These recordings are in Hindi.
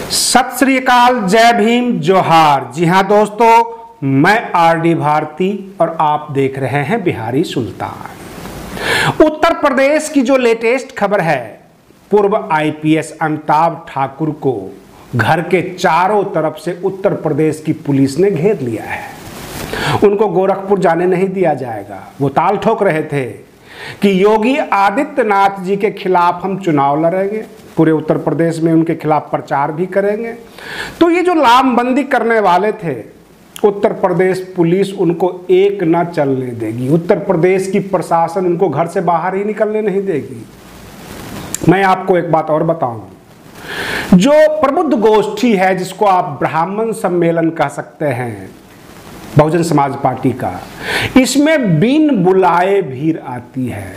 सत श्री अकाल, जय भीम, जोहार। जी हाँ दोस्तों, मैं आरडी भारती और आप देख रहे हैं बिहारी सुल्तान। उत्तर प्रदेश की जो लेटेस्ट खबर है, पूर्व आईपीएस अमिताभ ठाकुर को घर के चारों तरफ से उत्तर प्रदेश की पुलिस ने घेर लिया है। उनको गोरखपुर जाने नहीं दिया जाएगा। वो ताल ठोक रहे थे कि योगी आदित्यनाथ जी के खिलाफ हम चुनाव लड़ेंगे, पूरे उत्तर प्रदेश में उनके खिलाफ प्रचार भी करेंगे। तो ये जो लामबंदी करने वाले थे, उत्तर प्रदेश पुलिस उनको एक ना चलने देगी। उत्तर प्रदेश की प्रशासन उनको घर से बाहर ही निकलने नहीं देगी। मैं आपको एक बात और बताऊं, जो प्रबुद्ध गोष्ठी है, जिसको आप ब्राह्मण सम्मेलन कह सकते हैं, बहुजन समाज पार्टी का, इसमें बिन बुलाए भीड़ आती है।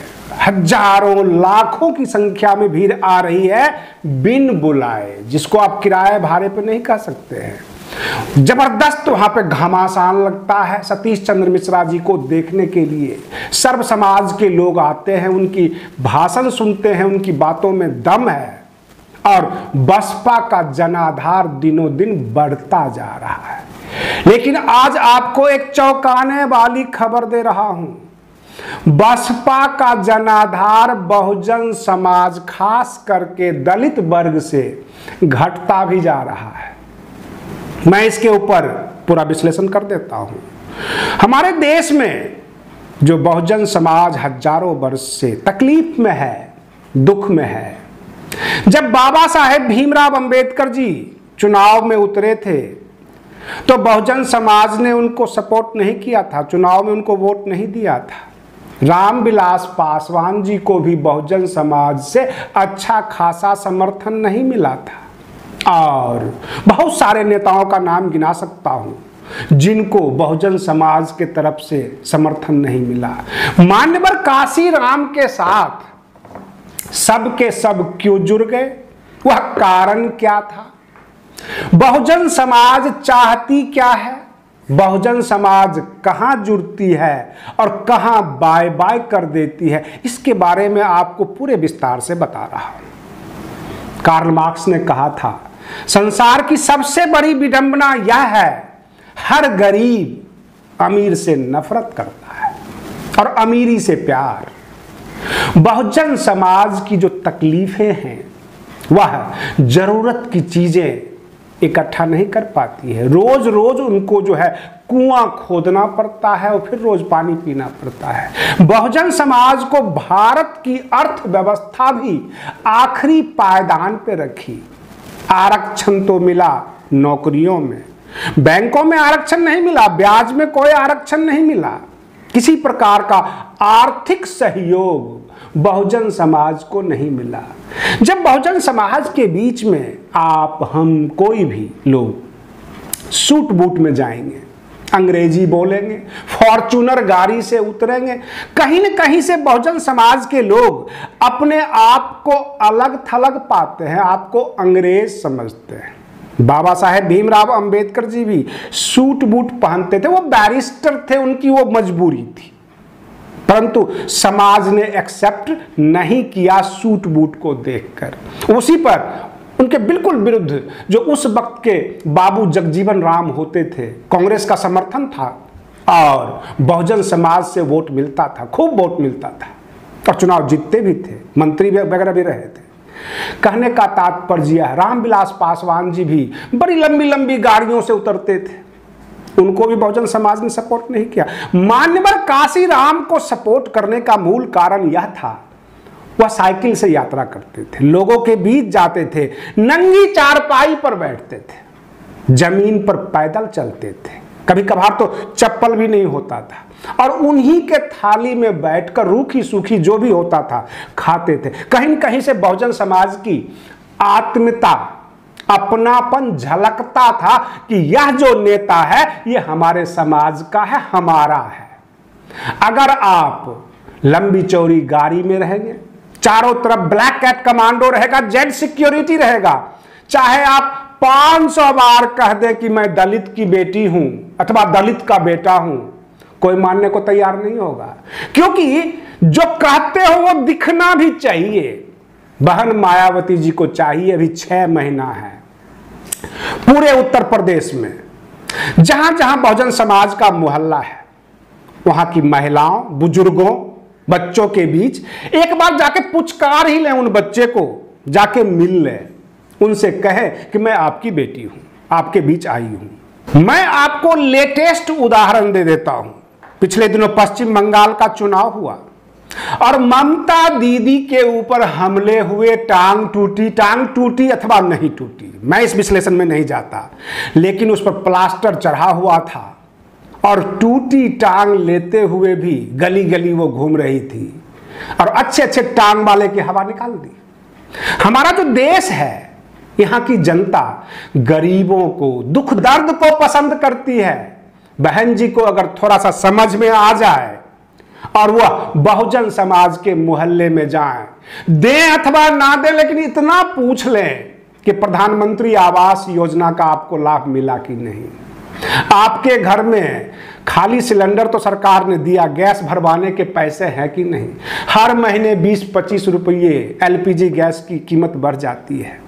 हजारों लाखों की संख्या में भीड़ आ रही है बिन बुलाए, जिसको आप किराए भाड़े पे नहीं कह सकते हैं। जबरदस्त वहां पे घमासान लगता है। सतीश चंद्र मिश्रा जी को देखने के लिए सर्व समाज के लोग आते हैं, उनकी भाषण सुनते हैं, उनकी बातों में दम है। और बसपा का जनाधार दिनों दिन बढ़ता जा रहा है। लेकिन आज आपको एक चौंकाने वाली खबर दे रहा हूं। बसपा का जनाधार बहुजन समाज, खास करके दलित वर्ग से घटता भी जा रहा है। मैं इसके ऊपर पूरा विश्लेषण कर देता हूं। हमारे देश में जो बहुजन समाज हजारों वर्ष से तकलीफ में है, दुख में है। जब बाबा साहेब भीमराव अंबेडकर जी चुनाव में उतरे थे, तो बहुजन समाज ने उनको सपोर्ट नहीं किया था, चुनाव में उनको वोट नहीं दिया था। रामविलास पासवान जी को भी बहुजन समाज से अच्छा खासा समर्थन नहीं मिला था। और बहुत सारे नेताओं का नाम गिना सकता हूं जिनको बहुजन समाज के तरफ से समर्थन नहीं मिला। मान्यवर काशी राम के साथ सब के सब क्यों जुड़ गए? वह कारण क्या था? बहुजन समाज चाहती क्या है? बहुजन समाज कहां जुड़ती है और कहां बाय बाय कर देती है? इसके बारे में आपको पूरे विस्तार से बता रहा हूं। कार्ल मार्क्स ने कहा था, संसार की सबसे बड़ी विडंबना यह है, हर गरीब अमीर से नफरत करता है और अमीरी से प्यार। बहुजन समाज की जो तकलीफें हैं, वह जरूरत की चीजें इकट्ठा नहीं कर पाती है। रोज रोज उनको जो है कुआं खोदना पड़ता है और फिर रोज पानी पीना पड़ता है। बहुजन समाज को भारत की अर्थव्यवस्था भी आखिरी पायदान पे रखी। आरक्षण तो मिला नौकरियों में, बैंकों में आरक्षण नहीं मिला, ब्याज में कोई आरक्षण नहीं मिला। किसी प्रकार का आर्थिक सहयोग बहुजन समाज को नहीं मिला। जब बहुजन समाज के बीच में आप, हम, कोई भी लोग सूट बूट में जाएंगे, अंग्रेजी बोलेंगे, फॉर्च्यूनर गाड़ी से उतरेंगे, कहीं न कहीं से बहुजन समाज के लोग अपने आप को अलग थलग पाते हैं, आपको अंग्रेज समझते हैं। बाबा साहेब भीमराव अंबेडकर जी भी सूट बूट पहनते थे, वो बैरिस्टर थे, उनकी वो मजबूरी थी। परंतु समाज ने एक्सेप्ट नहीं किया सूट बूट को देखकर। उसी पर उनके बिल्कुल विरुद्ध जो उस वक्त के बाबू जगजीवन राम होते थे, कांग्रेस का समर्थन था और बहुजन समाज से वोट मिलता था, खूब वोट मिलता था और चुनाव जीतते भी थे, मंत्री वगैरह भी रहे थे। कहने का तात्पर्य है, रामविलास पासवान जी भी बड़ी लंबी लंबी गाड़ियों से उतरते थे, उनको भी बहुजन समाज ने सपोर्ट नहीं किया। मान्यवर काशी राम को सपोर्ट करने का मूल कारण यह था, वह साइकिल से यात्रा करते थे, लोगों के बीच जाते थे, नंगी चारपाई पर बैठते थे, जमीन पर पैदल चलते थे, कभी कभार तो चप्पल भी नहीं होता था, और उन्हीं के थाली में बैठकर रूखी सूखी जो भी होता था खाते थे। कहीं न कहीं से बहुजन समाज की आत्मीयता, अपनापन झलकता था कि यह जो नेता है ये हमारे समाज का है, हमारा है। अगर आप लंबी चौड़ी गाड़ी में रहेंगे, चारों तरफ ब्लैक कैट कमांडो रहेगा, जेड सिक्योरिटी रहेगा, चाहे आप 500 बार कह दे कि मैं दलित की बेटी हूं अथवा दलित का बेटा हूं, कोई मानने को तैयार नहीं होगा। क्योंकि जो कहते हो वो दिखना भी चाहिए। बहन मायावती जी को चाहिए, अभी 6 महीना है, पूरे उत्तर प्रदेश में जहां जहां बहुजन समाज का मोहल्ला है, वहां की महिलाओं, बुजुर्गों, बच्चों के बीच एक बार जाके पुचकार ही लें, उन बच्चे को जाके मिल लें, उनसे कहे कि मैं आपकी बेटी हूं, आपके बीच आई हूं। मैं आपको लेटेस्ट उदाहरण दे देता हूं। पिछले दिनों पश्चिम बंगाल का चुनाव हुआ और ममता दीदी के ऊपर हमले हुए। टांग टूटी अथवा नहीं टूटी, मैं इस विश्लेषण में नहीं जाता, लेकिन उस पर प्लास्टर चढ़ा हुआ था और टूटी टांग लेते हुए भी गली गली वो घूम रही थी और अच्छे अच्छे टांग वाले की हवा निकाल दी। हमारा जो देश है, यहाँ की जनता गरीबों को, दुख दर्द को पसंद करती है। बहन जी को अगर थोड़ा सा समझ में आ जाए और वह बहुजन समाज के मोहल्ले में जाएं, दें अथवा ना दें, लेकिन इतना पूछ लें कि प्रधानमंत्री आवास योजना का आपको लाभ मिला कि नहीं, आपके घर में खाली सिलेंडर तो सरकार ने दिया, गैस भरवाने के पैसे हैं कि नहीं, हर महीने 20-25 रुपये एलपीजी गैस की कीमत बढ़ जाती है।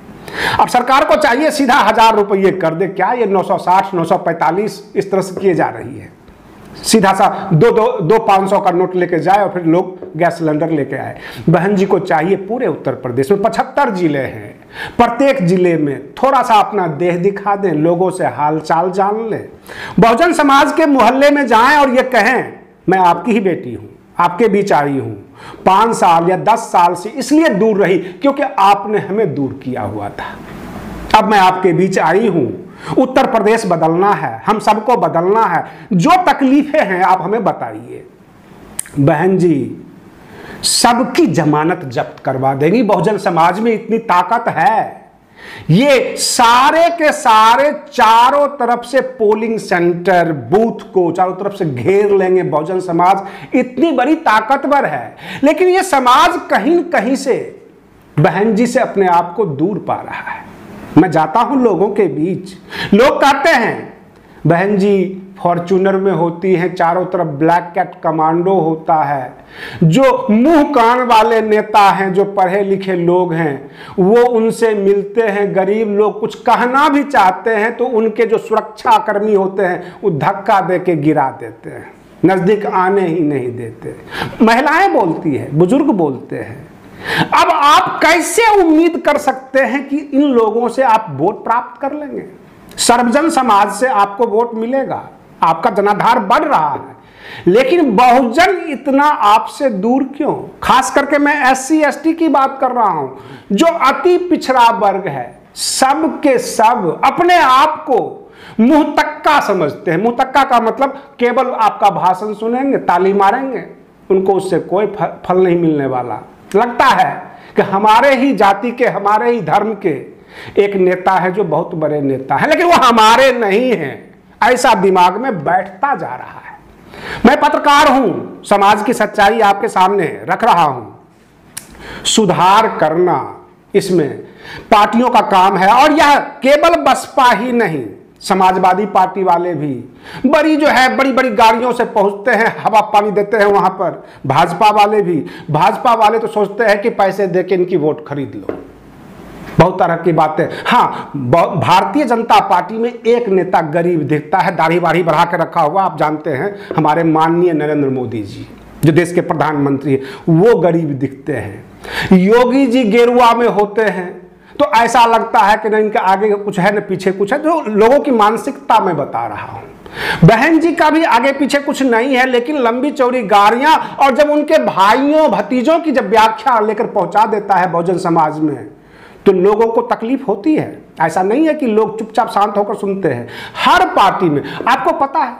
अब सरकार को चाहिए सीधा 1000 रुपये कर दे, क्या ये 960, 945 इस तरह से किए जा रही है, सीधा सा दो 500 का नोट लेके जाए और फिर लोग गैस सिलेंडर लेके आए। बहन जी को चाहिए पूरे उत्तर प्रदेश में 75 जिले हैं, प्रत्येक जिले में थोड़ा सा अपना देह दिखा दें, लोगों से हालचाल जान लें, बहुजन समाज के मोहल्ले में जाएं और ये कहें मैं आपकी ही बेटी हूं, आपके बीच आई हूं, 5 साल या 10 साल से इसलिए दूर रही क्योंकि आपने हमें दूर किया हुआ था, अब मैं आपके बीच आई हूं। उत्तर प्रदेश बदलना है, हम सबको बदलना है, जो तकलीफें हैं आप हमें बताइए। बहन जी सबकी जमानत जब्त करवा देंगी, बहुजन समाज में इतनी ताकत है। ये सारे के सारे चारों तरफ से पोलिंग सेंटर, बूथ को चारों तरफ से घेर लेंगे। बहुजन समाज इतनी बड़ी ताकतवर है, लेकिन ये समाज कहीं कहीं से बहन जी से अपने आप को दूर पा रहा है। मैं जाता हूं लोगों के बीच, लोग कहते हैं बहन जी फॉर्च्यूनर में होती हैं, चारों तरफ ब्लैक कैट कमांडो होता है, जो मुंह कान वाले नेता हैं, जो पढ़े लिखे लोग हैं, वो उनसे मिलते हैं। गरीब लोग कुछ कहना भी चाहते हैं तो उनके जो सुरक्षा कर्मी होते हैं वो धक्का दे के गिरा देते हैं, नजदीक आने ही नहीं देते। महिलाएं बोलती है, बुजुर्ग बोलते हैं। अब आप कैसे उम्मीद कर सकते हैं कि इन लोगों से आप वोट प्राप्त कर लेंगे? सर्वजन समाज से आपको वोट मिलेगा, आपका जनाधार बढ़ रहा है, लेकिन बहुजन इतना आपसे दूर क्यों? खास करके मैं SC ST की बात कर रहा हूं, जो अति पिछड़ा वर्ग है। सब के सब अपने आप को मुंह तक्का समझते हैं। मुंह तक्का का मतलब केवल आपका भाषण सुनेंगे, ताली मारेंगे, उनको उससे कोई फल नहीं मिलने वाला। लगता है कि हमारे ही जाति के, हमारे ही धर्म के एक नेता है जो बहुत बड़े नेता है, लेकिन वो हमारे नहीं हैं, ऐसा दिमाग में बैठता जा रहा है। मैं पत्रकार हूं, समाज की सच्चाई आपके सामने रख रहा हूं। सुधार करना इसमें पार्टियों का काम है, और यह केवल बसपा ही नहीं, समाजवादी पार्टी वाले भी बड़ी बड़ी गाड़ियों से पहुंचते हैं, हवा पानी देते हैं वहां पर। भाजपा वाले भी, भाजपा वाले तो सोचते हैं कि पैसे देके इनकी वोट खरीद लो, बहुत तरह की बातें। हाँ, भारतीय जनता पार्टी में एक नेता गरीब दिखता है, दाढ़ी वाढ़ी बढ़ा के रखा हुआ, आप जानते हैं, हमारे माननीय नरेंद्र मोदी जी जो देश के प्रधानमंत्री हैं, वो गरीब दिखते हैं। योगी जी गेरुआ में होते हैं तो ऐसा लगता है कि न इनके आगे कुछ है न पीछे कुछ है, जो लोगों की मानसिकता मैं बता रहा हूं। बहन जी का भी आगे पीछे कुछ नहीं है, लेकिन लंबी चौड़ी गाड़ियां, और जब उनके भाइयों भतीजों की जब व्याख्या लेकर पहुंचा देता है बहुजन समाज में, तो लोगों को तकलीफ होती है। ऐसा नहीं है कि लोग चुपचाप शांत होकर सुनते हैं। हर पार्टी में आपको पता है,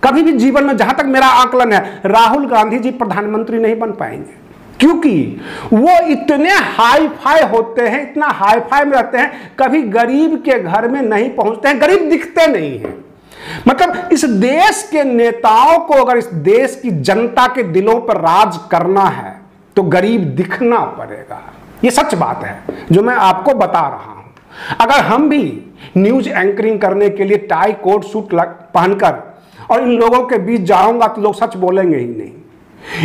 कभी भी जीवन में, जहां तक मेरा आकलन है, राहुल गांधी जी प्रधानमंत्री नहीं बन पाएंगे, क्योंकि वो इतने हाई फाई होते हैं, इतना हाई फाई में रहते हैं, कभी गरीब के घर में नहीं पहुंचते हैं, गरीब दिखते नहीं हैं। मतलब इस देश के नेताओं को अगर इस देश की जनता के दिलों पर राज करना है तो गरीब दिखना पड़ेगा। ये सच बात है जो मैं आपको बता रहा हूं। अगर हम भी न्यूज एंकरिंग करने के लिए टाई कोट सूट पहनकर और इन लोगों के बीच जाऊंगा तो लोग सच बोलेंगे ही नहीं।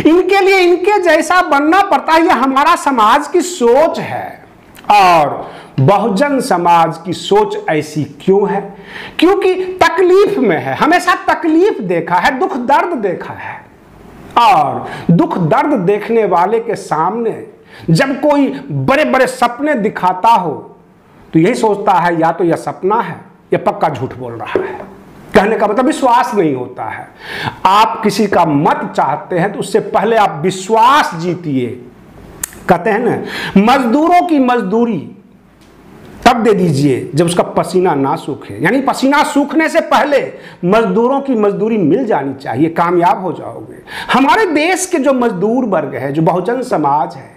इनके लिए इनके जैसा बनना पड़ता है, ये हमारा समाज की सोच है। और बहुजन समाज की सोच ऐसी क्यों है? क्योंकि तकलीफ में है, हमेशा तकलीफ देखा है, दुख दर्द देखा है। और दुख दर्द देखने वाले के सामने जब कोई बड़े बड़े सपने दिखाता हो तो यही सोचता है या तो यह सपना है या पक्का झूठ बोल रहा है। कहने का मतलब विश्वास नहीं होता है। आप किसी का मत चाहते हैं तो उससे पहले आप विश्वास जीतिए। कहते हैं ना, मजदूरों की मजदूरी तब दे दीजिए जब उसका पसीना ना सूखे, यानी पसीना सूखने से पहले मजदूरों की मजदूरी मिल जानी चाहिए, कामयाब हो जाओगे। हमारे देश के जो मजदूर वर्ग है, जो बहुजन समाज है,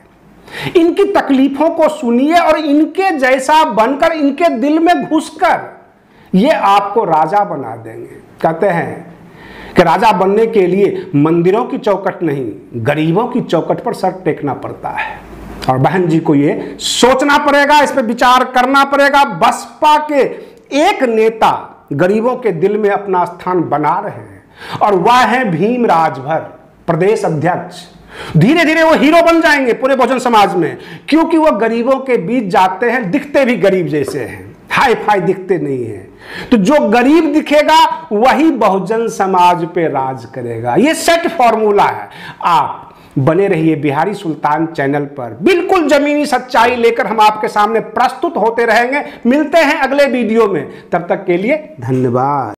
इनकी तकलीफों को सुनिए और इनके जैसा बनकर, इनके दिल में घुसकर ये आपको राजा बना देंगे। कहते हैं कि राजा बनने के लिए मंदिरों की चौखट नहीं, गरीबों की चौखट पर सर टेकना पड़ता है। और बहन जी को ये सोचना पड़ेगा, इस पर विचार करना पड़ेगा। बसपा के एक नेता गरीबों के दिल में अपना स्थान बना रहे हैं और वह है भीम राजभर, प्रदेश अध्यक्ष। धीरे धीरे वो हीरो बन जाएंगे पूरे बहुजन समाज में, क्योंकि वो गरीबों के बीच जाते हैं, दिखते भी गरीब जैसे हैं, हाई फाई दिखते नहीं हैं। तो जो गरीब दिखेगा वही बहुजन समाज पे राज करेगा। ये सेट फॉर्मूला है। आप बने रहिए बिहारी सुल्तान चैनल पर, बिल्कुल जमीनी सच्चाई लेकर हम आपके सामने प्रस्तुत होते रहेंगे। मिलते हैं अगले वीडियो में, तब तक के लिए धन्यवाद।